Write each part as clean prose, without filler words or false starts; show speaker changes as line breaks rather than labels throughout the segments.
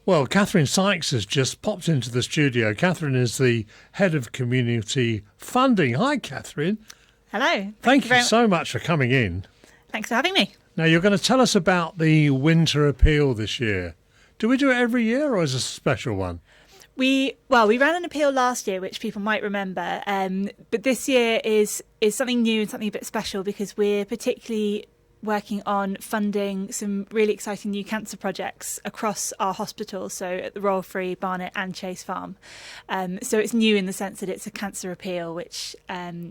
Well, Catherine Sykes has just popped into the studio. Catherine is the head of community funding. Hi, Catherine.
Hello.
Thank you so much for coming in.
Thanks for having me.
Now, you're going to tell us about the winter appeal this year. Do we do it every year or is it a special one?
We ran an appeal last year, which people might remember, but this year is something new and something a bit special because we're particularly working on funding some really exciting new cancer projects across our hospitals, so at the Royal Free, Barnet and Chase Farm. So it's new in the sense that it's a cancer appeal, which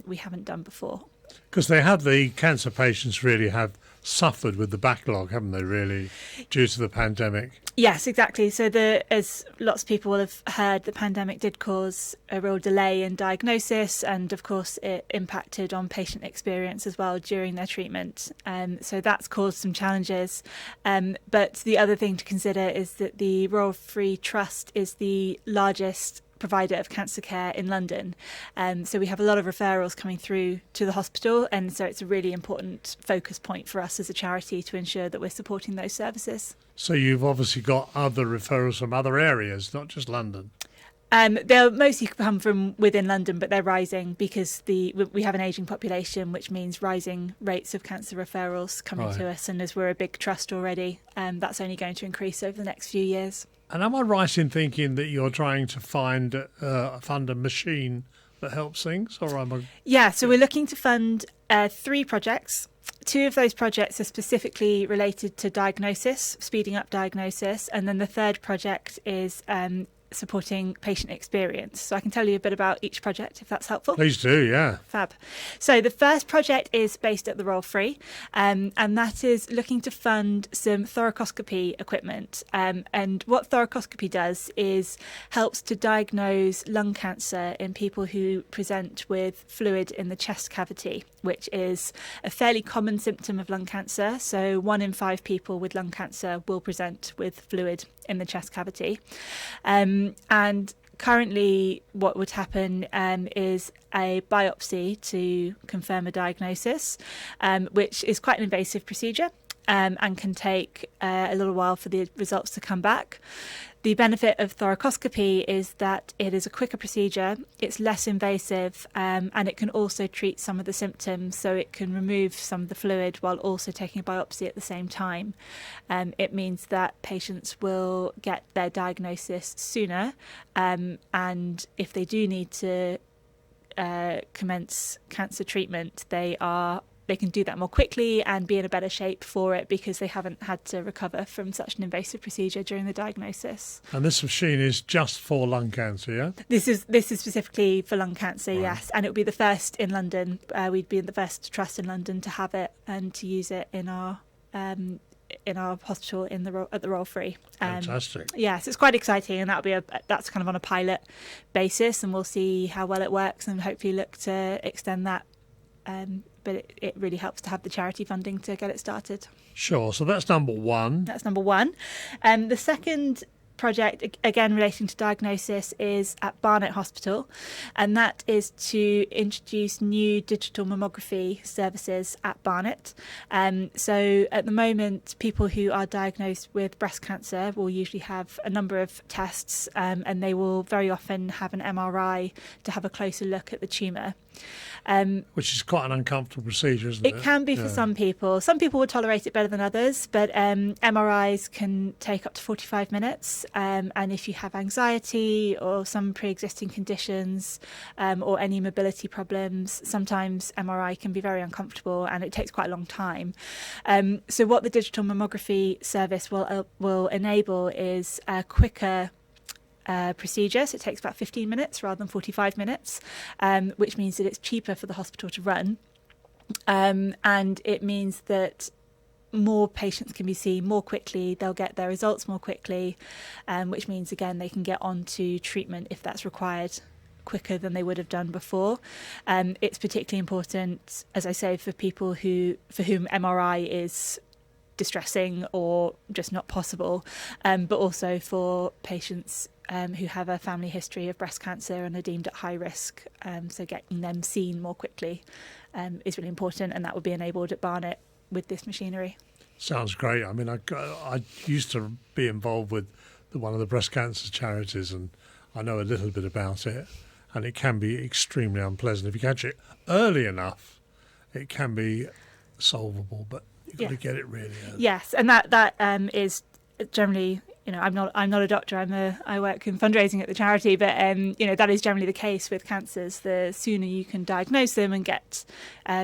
we haven't done before. Because
the cancer patients really have suffered with the backlog, haven't they, really, due to the pandemic?
Yes, exactly. So as lots of people will have heard, the pandemic did cause a real delay in diagnosis, and of course it impacted on patient experience as well during their treatment. So that's caused some challenges. But the other thing to consider is that the Royal Free Trust is the largest provider of cancer care in London. So we have a lot of referrals coming through to the hospital, and so it's a really important focus point for us as a charity to ensure that we're supporting those services.
So you've obviously got other referrals from other areas, not just London.
They'll mostly come from within London, but they're rising because we have an ageing population, which means rising rates of cancer referrals coming to us. And as we're a big trust already, that's only going to increase over the next few years.
And am I right in thinking that you're trying to fund a machine that helps things?
Yeah, so we're looking to fund 3 projects. 2 of those projects are specifically related to diagnosis, speeding up diagnosis, and then the third project is supporting patient experience. So I can tell you a bit about each project if that's helpful.
Please do, yeah.
Fab. So the first project is based at the Royal Free, and that is looking to fund some thoracoscopy equipment. And what thoracoscopy does is helps to diagnose lung cancer in people who present with fluid in the chest cavity, which is a fairly common symptom of lung cancer. So 1 in 5 people with lung cancer will present with fluid in the chest cavity. And currently what would happen is a biopsy to confirm a diagnosis, which is quite an invasive procedure and can take a little while for the results to come back. The benefit of thoracoscopy is that it is a quicker procedure, it's less invasive, and it can also treat some of the symptoms, so it can remove some of the fluid while also taking a biopsy at the same time. It means that patients will get their diagnosis sooner, and if they do need to commence cancer treatment, they can do that more quickly and be in a better shape for it because they haven't had to recover from such an invasive procedure during the diagnosis.
And this machine is just for lung cancer, yeah?
This is specifically for lung cancer, right. Yes. And it would be the first in London. We'd be the first trust in London to have it and to use it in our hospital at the Royal Free.
Fantastic.
Yes, it's quite exciting, and that's kind of on a pilot basis, and we'll see how well it works and hopefully look to extend that. But it really helps to have the charity funding to get it started.
Sure. So that's number 1.
That's number 1. The second project, again relating to diagnosis, is at Barnet Hospital, and that is to introduce new digital mammography services at Barnet. So at the moment, people who are diagnosed with breast cancer will usually have a number of tests, and they will very often have an MRI to have a closer look at the tumour.
Which is quite an uncomfortable procedure, isn't it?
It can be for some people. Some people would tolerate it better than others, but MRIs can take up to 45 minutes. And if you have anxiety or some pre-existing conditions or any mobility problems, sometimes MRI can be very uncomfortable and it takes quite a long time. So what the digital mammography service will enable is a quicker procedure, so it takes about 15 minutes rather than 45 minutes, which means that it's cheaper for the hospital to run, and it means that more patients can be seen more quickly, they'll get their results more quickly, which means again they can get on to treatment if that's required quicker than they would have done before. It's particularly important, as I say, for people for whom MRI is distressing or just not possible, but also for patients who have a family history of breast cancer and are deemed at high risk. So getting them seen more quickly is really important, and that will be enabled at Barnet with this machinery.
Sounds great. I mean, I used to be involved with one of the breast cancer charities, and I know a little bit about it, and it can be extremely unpleasant. If you catch it early enough, it can be solvable, but you've got to get it really early.
Yes, and that is generally, I'm not a doctor. I work in fundraising at the charity, but that is generally the case with cancers. The sooner you can diagnose them and get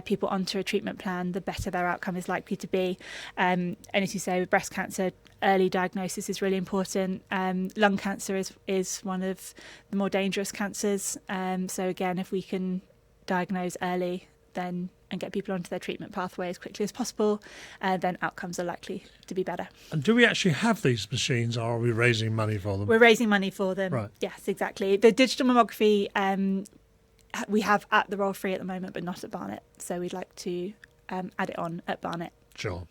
people onto a treatment plan, the better their outcome is likely to be. And as you say, with breast cancer, early diagnosis is really important. Lung cancer is one of the more dangerous cancers. So again, if we can diagnose early, then and get people onto their treatment pathway as quickly as possible, then outcomes are likely to be better.
And do we actually have these machines, or are we raising money for them?
We're raising money for them.
Right.
Yes, exactly. The digital mammography we have at the Royal Free at the moment, but not at Barnet. So we'd like to add it on at Barnet.
Sure.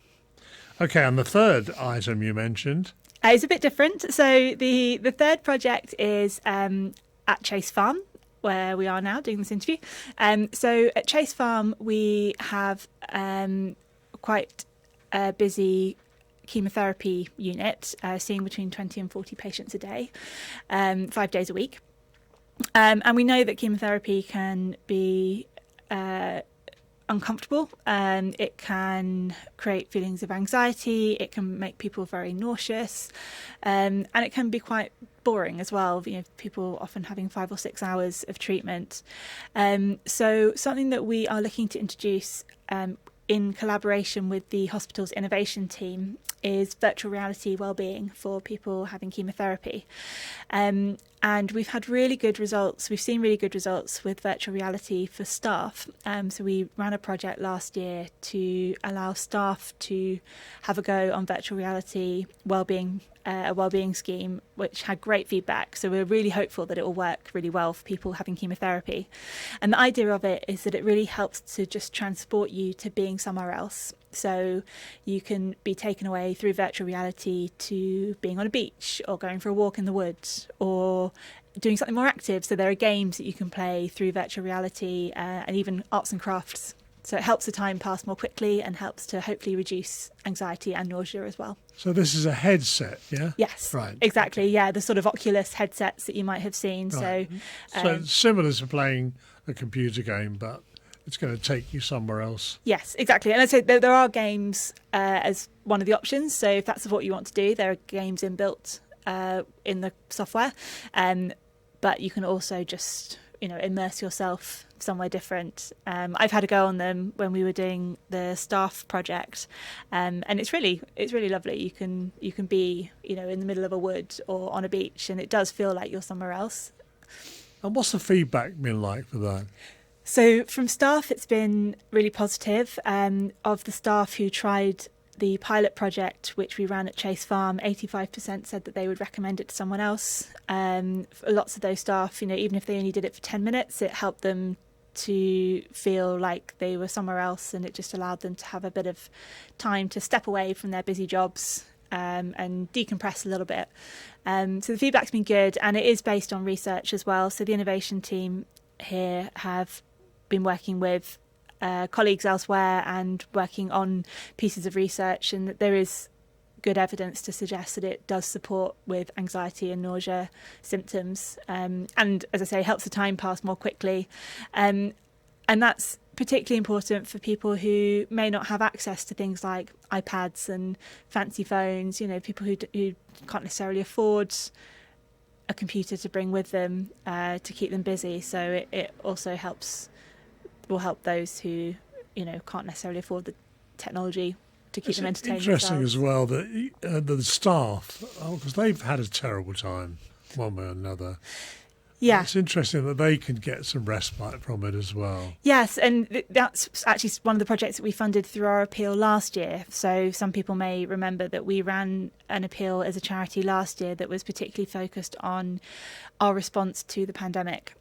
Okay, and the third item you mentioned?
It's a bit different. So the third project is at Chase Farm, where we are now doing this interview. So at Chase Farm, we have quite a busy chemotherapy unit, seeing between 20 and 40 patients a day, 5 days a week. And we know that chemotherapy can be uncomfortable. It can create feelings of anxiety. It can make people very nauseous, and it can be quite boring as well. People often having 5 or 6 hours of treatment. So something that we are looking to introduce in collaboration with the hospital's innovation team is virtual reality wellbeing for people having chemotherapy. And we've had really good results. We've seen really good results with virtual reality for staff. So we ran a project last year to allow staff to have a go on virtual reality wellbeing, a wellbeing scheme, which had great feedback. So we're really hopeful that it will work really well for people having chemotherapy. And the idea of it is that it really helps to just transport you to being somewhere else. So you can be taken away through virtual reality to being on a beach or going for a walk in the woods or doing something more active. So there are games that you can play through virtual reality and even arts and crafts. So it helps the time pass more quickly and helps to hopefully reduce anxiety and nausea as well.
So this is a headset, yeah?
Yes,
right.
Exactly. Yeah, the sort of Oculus headsets that you might have seen.
Right. So it's similar to playing a computer game, but it's going to take you somewhere else.
Yes, exactly. And I'd say there are games as one of the options. So if that's what you want to do, there are games inbuilt in the software. But you can also just, immerse yourself somewhere different. I've had a go on them when we were doing the staff project, and it's really lovely. You can be, in the middle of a wood or on a beach, and it does feel like you're somewhere else.
And what's the feedback been like for that?
So from staff, it's been really positive. Of the staff who tried the pilot project, which we ran at Chase Farm, 85% said that they would recommend it to someone else. Lots of those staff, even if they only did it for 10 minutes, it helped them to feel like they were somewhere else, and it just allowed them to have a bit of time to step away from their busy jobs and decompress a little bit. So the feedback's been good, and it is based on research as well. So the innovation team here have been working with colleagues elsewhere and working on pieces of research, and there is good evidence to suggest that it does support with anxiety and nausea symptoms, and as I say, helps the time pass more quickly, and that's particularly important for people who may not have access to things like iPads and fancy phones, people who can't necessarily afford a computer to bring with them to keep them busy. So it also will help those who can't necessarily afford the technology to keep them entertained.
It's interesting
themselves.
as well that the staff, because they've had a terrible time one way or another.
Yeah,
it's interesting that they can get some respite from it as well.
Yes, and that's actually one of the projects that we funded through our appeal last year. So some people may remember that we ran an appeal as a charity last year that was particularly focused on our response to the pandemic.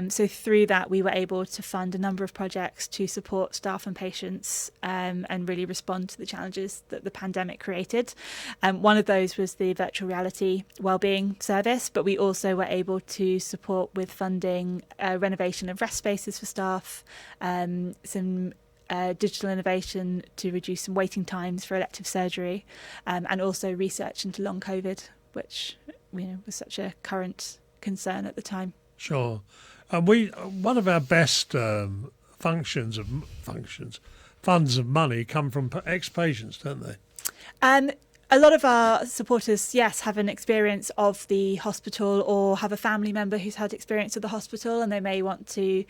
So through that, we were able to fund a number of projects to support staff and patients and really respond to the challenges that the pandemic created. One of those was the virtual reality wellbeing service, but we also were able to support with funding renovation of rest spaces for staff, some digital innovation to reduce some waiting times for elective surgery, and also research into long COVID, which was such a current concern at the time.
Sure. And one of our best funds of money come from ex-patients, don't they?
A lot of our supporters, yes, have an experience of the hospital or have a family member who's had experience of the hospital, and they may want to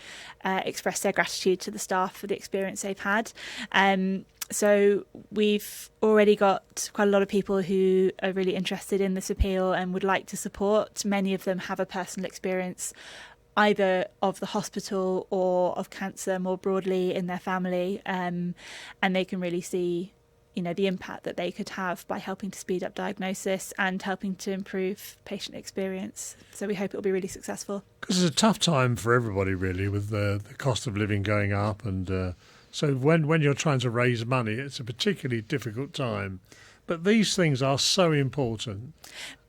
express their gratitude to the staff for the experience they've had. So we've already got quite a lot of people who are really interested in this appeal and would like to support. Many of them have a personal experience either of the hospital or of cancer more broadly in their family, and they can really see the impact that they could have by helping to speed up diagnosis and helping to improve patient experience. So we hope it will be really successful.
Because it's a tough time for everybody, really, with the cost of living going up. And so when you're trying to raise money, it's a particularly difficult time. But these things are so important.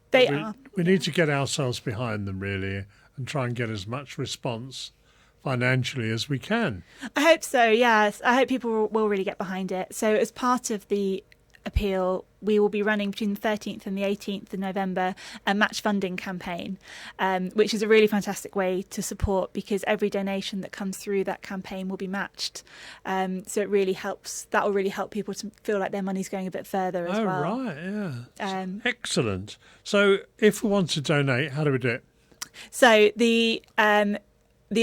They are.
We need to get ourselves behind them, really, and try and get as much response financially as we can.
I hope so, yes. I hope people will really get behind it. So as part of the appeal, we will be running between the 13th and the 18th of November a match funding campaign, which is a really fantastic way to support, because every donation that comes through that campaign will be matched. So it really helps. That will really help people to feel like their money's going a bit further as well.
Oh, right, yeah. Excellent. So if we want to donate, how do we do it?
So the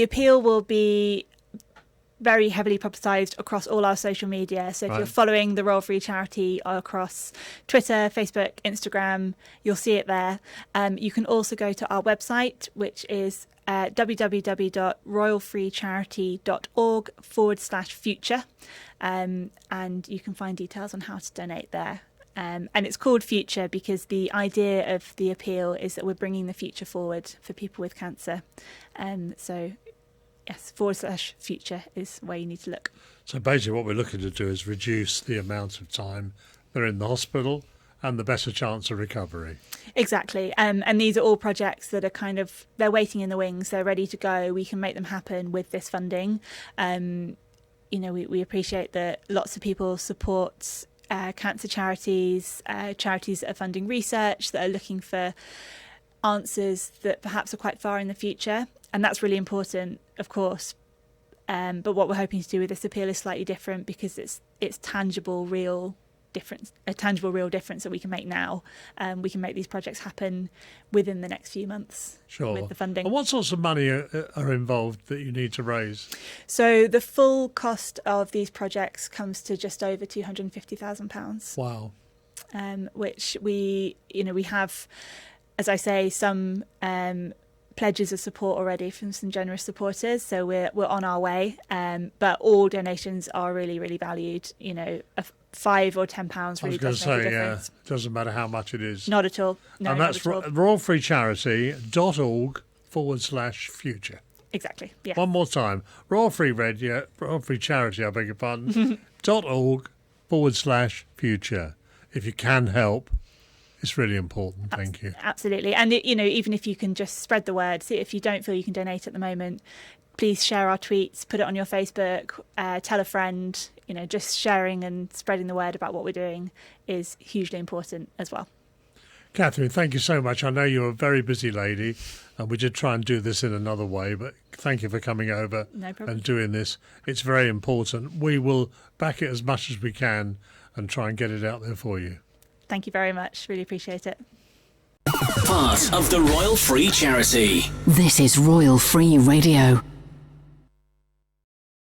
appeal will be very heavily publicised across all our social media. So if you're following the Royal Free Charity across Twitter, Facebook, Instagram, you'll see it there. You can also go to our website, which is www.royalfreecharity.org/future, and you can find details on how to donate there. And it's called Future because the idea of the appeal is that we're bringing the future forward for people with cancer. So, yes, /future is where you need to look.
So basically what we're looking to do is reduce the amount of time they're in the hospital and the better chance of recovery.
Exactly. And these are all projects that are they're waiting in the wings. They're ready to go. We can make them happen with this funding. We appreciate that lots of people support cancer charities, charities that are funding research, that are looking for answers that perhaps are quite far in the future. And that's really important, of course. But what we're hoping to do with this appeal is slightly different, because it's tangible, real difference that we can make now. We can make these projects happen within the next few months.
Sure.
With the funding.
And what sorts of money are involved that you need to raise?
So the full cost of these projects comes to just over £250,000.
Wow.
Which we have, as I say, some pledges of support already from some generous supporters, so we're on our way. But all donations are really, really valued. £5 or £10 really does make a difference.
It doesn't matter how much it is.
Not at all. No,
and that's royalfreecharity.org/future.
Exactly. Yeah.
One more time, Royal Free Charity, I beg your pardon, .org/future. If you can help, it's really important. Thank you.
Absolutely. And even if you can just spread the word, see if you don't feel you can donate at the moment, please share our tweets, put it on your Facebook, tell a friend. Just sharing and spreading the word about what we're doing is hugely important as well.
Catherine, thank you so much. I know you're a very busy lady, and we did try and do this in another way, but thank you for coming over and doing this. It's very important. We will back it as much as we can and try and get it out there for you.
Thank you very much. Really appreciate it.
Part of the Royal Free Charity.
This is Royal Free Radio.